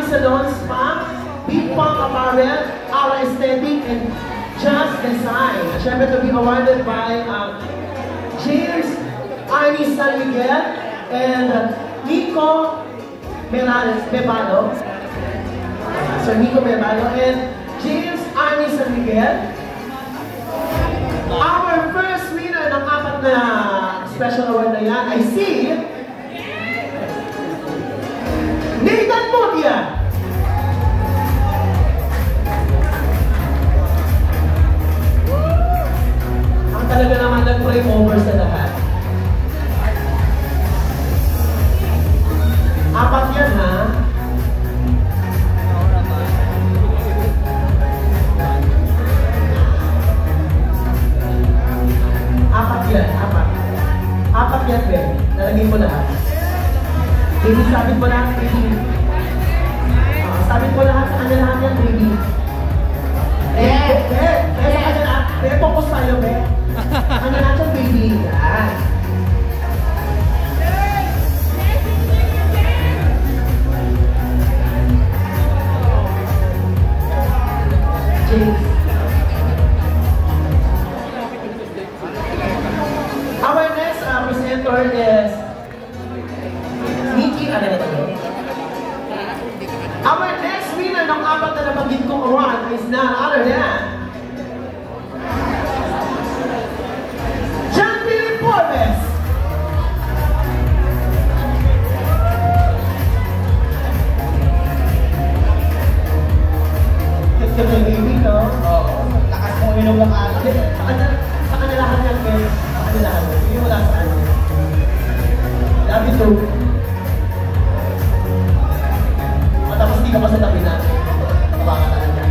Salon Spa, Big Punk Apparel, Our Aesthetic, and Just Design. Siyempre to be awarded by James Arnie San Miguel and Nico Mebalo. Sir Nico Mebalo and James Arnie San Miguel. Our first winner ng 4 na special award na yan ay si Nathan Mudia. Ang talaga naman nag-pray over sa lahat. 4 yan, ha? Apat yan, Ben. Nalagay mo lahat. Baby, sabit mo lahat, baby. Sabit mo lahat, sa kanya lahat yan, baby. Sa kanya lahat. Focus tayo, Ben. Sa kanya lahat yan, baby. Yan. James. Our next presenter is Nikki Arenado. Our next winner ng 4 na nabanggit kong award is none other than John Philip Forbes. Ito baby, no? Lakas mo minum lang ate. Sa kanya lahat yan, guys. Hindi mo lang sa ano. Love you too. Tapos di ka pa sa tabi natin. Tabangan na lang yan.